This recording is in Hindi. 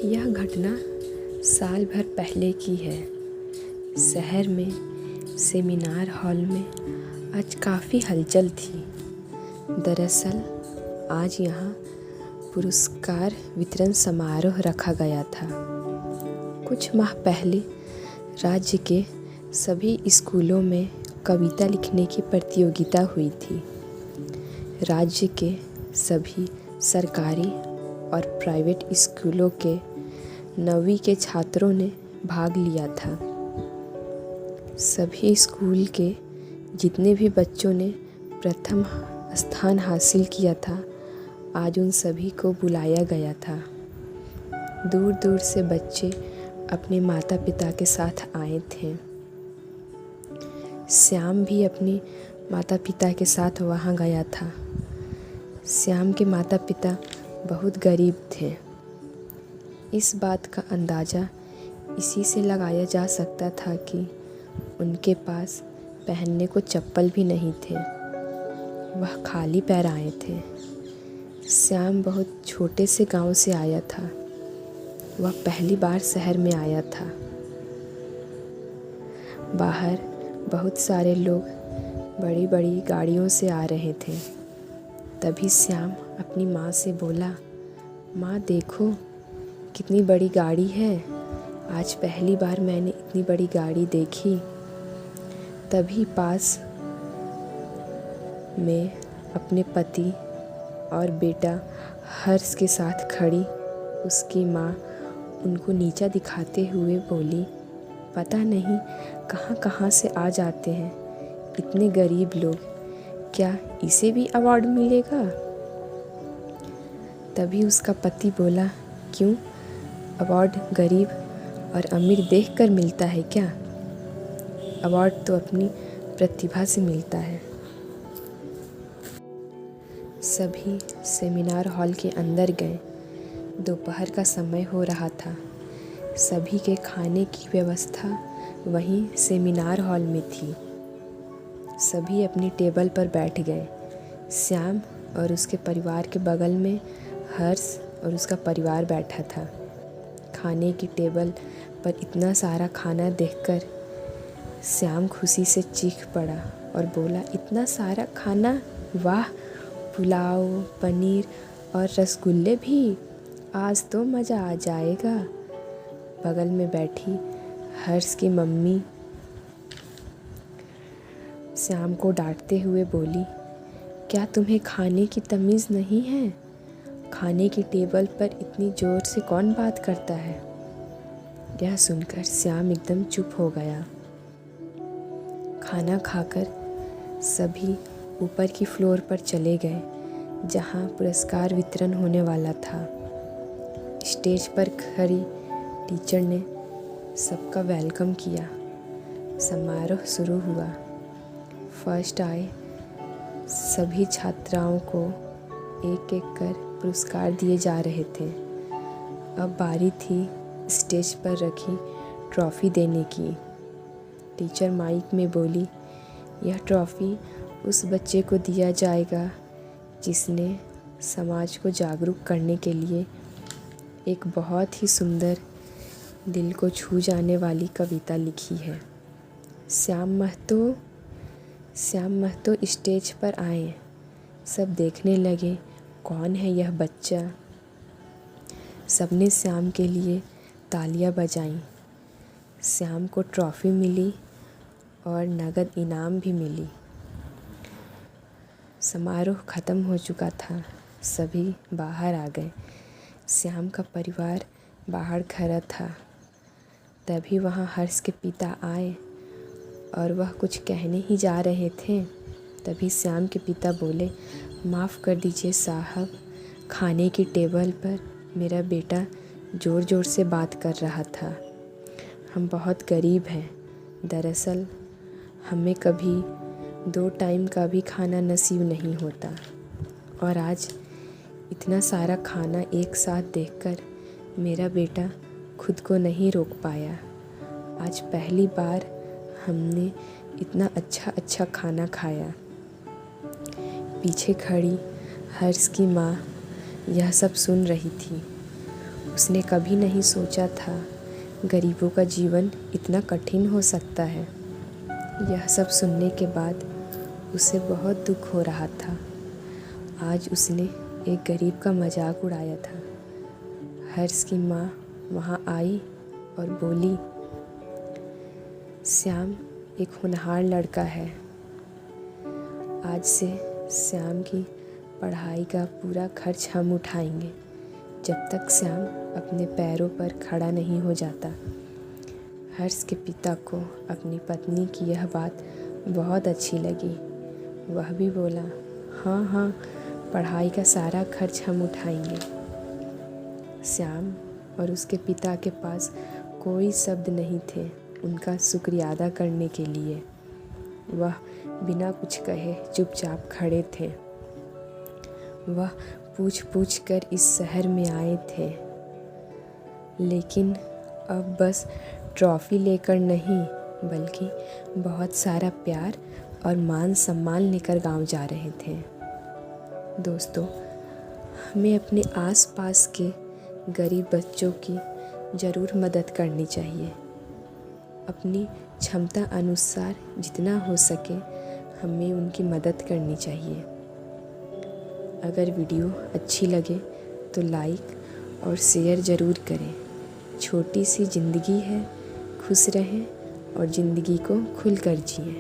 यह घटना साल भर पहले की है। शहर में सेमिनार हॉल में आज काफ़ी हलचल थी। दरअसल आज यहाँ पुरस्कार वितरण समारोह रखा गया था। कुछ माह पहले राज्य के सभी स्कूलों में कविता लिखने की प्रतियोगिता हुई थी। राज्य के सभी सरकारी और प्राइवेट स्कूलों के 9वीं के छात्रों ने भाग लिया था। सभी स्कूल के जितने भी बच्चों ने प्रथम स्थान हासिल किया था, आज उन सभी को बुलाया गया था। दूर दूर से बच्चे अपने माता पिता के साथ आए थे। श्याम भी अपने माता पिता के साथ वहाँ गया था। श्याम के माता पिता बहुत गरीब थे। इस बात का अंदाज़ा इसी से लगाया जा सकता था कि उनके पास पहनने को चप्पल भी नहीं थे। वह खाली पैर आए थे। श्याम बहुत छोटे से गांव से आया था। वह पहली बार शहर में आया था। बाहर बहुत सारे लोग बड़ी बड़ी गाड़ियों से आ रहे थे। तभी श्याम अपनी माँ से बोला, माँ देखो कितनी बड़ी गाड़ी है। आज पहली बार मैंने इतनी बड़ी गाड़ी देखी। तभी पास में अपने पति और बेटा हर्ष के साथ खड़ी उसकी माँ उनको नीचा दिखाते हुए बोली, पता नहीं कहाँ कहाँ से आ जाते हैं इतने गरीब लोग, क्या इसे भी अवार्ड मिलेगा? तभी उसका पति बोला, क्यों, अवार्ड गरीब और अमीर देखकर मिलता है क्या? अवार्ड तो अपनी प्रतिभा से मिलता है। सभी सेमिनार हॉल के अंदर गए। दोपहर का समय हो रहा था। सभी के खाने की व्यवस्था वहीं सेमिनार हॉल में थी। सभी अपनी टेबल पर बैठ गए। श्याम और उसके परिवार के बगल में हर्ष और उसका परिवार बैठा था। खाने की टेबल पर इतना सारा खाना देखकर श्याम खुशी से चीख पड़ा और बोला, इतना सारा खाना, वाह, पुलाव, पनीर और रसगुल्ले भी, आज तो मज़ा आ जाएगा। बगल में बैठी हर्ष की मम्मी श्याम को डांटते हुए बोली, क्या तुम्हें खाने की तमीज़ नहीं है? खाने की टेबल पर इतनी ज़ोर से कौन बात करता है? यह सुनकर श्याम एकदम चुप हो गया। खाना खाकर सभी ऊपर की फ्लोर पर चले गए, जहाँ पुरस्कार वितरण होने वाला था। स्टेज पर खड़ी टीचर ने सबका वेलकम किया। समारोह शुरू हुआ। फर्स्ट आए सभी छात्राओं को एक एक कर पुरस्कार दिए जा रहे थे। अब बारी थी स्टेज पर रखी ट्रॉफ़ी देने की। टीचर माइक में बोली, यह ट्रॉफ़ी उस बच्चे को दिया जाएगा जिसने समाज को जागरूक करने के लिए एक बहुत ही सुंदर, दिल को छू जाने वाली कविता लिखी है। श्याम महतो स्टेज पर आए। सब देखने लगे, कौन है यह बच्चा? सबने श्याम के लिए तालियां बजाईं। श्याम को ट्रॉफ़ी मिली और नगद इनाम भी मिली। समारोह ख़त्म हो चुका था। सभी बाहर आ गए। श्याम का परिवार बाहर खड़ा था। तभी वहाँ हर्ष के पिता आए और वह कुछ कहने ही जा रहे थे। तभी श्याम के पिता बोले, माफ़ कर दीजिए साहब, खाने की टेबल पर मेरा बेटा ज़ोर ज़ोर से बात कर रहा था। हम बहुत गरीब हैं। दरअसल हमें कभी 2 टाइम का भी खाना नसीब नहीं होता, और आज इतना सारा खाना एक साथ देखकर मेरा बेटा खुद को नहीं रोक पाया। आज पहली बार हमने इतना अच्छा खाना खाया। पीछे खड़ी हर्ष की माँ यह सब सुन रही थी। उसने कभी नहीं सोचा था गरीबों का जीवन इतना कठिन हो सकता है। यह सब सुनने के बाद उसे बहुत दुख हो रहा था। आज उसने एक गरीब का मजाक उड़ाया था। हर्ष की माँ वहाँ आई और बोली, श्याम एक होनहार लड़का है। आज से श्याम की पढ़ाई का पूरा खर्च हम उठाएंगे जब तक श्याम अपने पैरों पर खड़ा नहीं हो जाता। हर्ष के पिता को अपनी पत्नी की यह बात बहुत अच्छी लगी। वह भी बोला, हाँ हाँ, पढ़ाई का सारा खर्च हम उठाएंगे। श्याम और उसके पिता के पास कोई शब्द नहीं थे उनका शुक्रिया अदा करने के लिए। वह बिना कुछ कहे चुपचाप खड़े थे। वह पूछ पूछ कर इस शहर में आए थे, लेकिन अब बस ट्रॉफ़ी लेकर नहीं बल्कि बहुत सारा प्यार और मान सम्मान लेकर गांव जा रहे थे। दोस्तों, हमें अपने आसपास के गरीब बच्चों की ज़रूर मदद करनी चाहिए। अपनी क्षमता अनुसार जितना हो सके हमें उनकी मदद करनी चाहिए। अगर वीडियो अच्छी लगे तो लाइक और शेयर ज़रूर करें। छोटी सी ज़िंदगी है, खुश रहें और ज़िंदगी को खुलकर जिएं।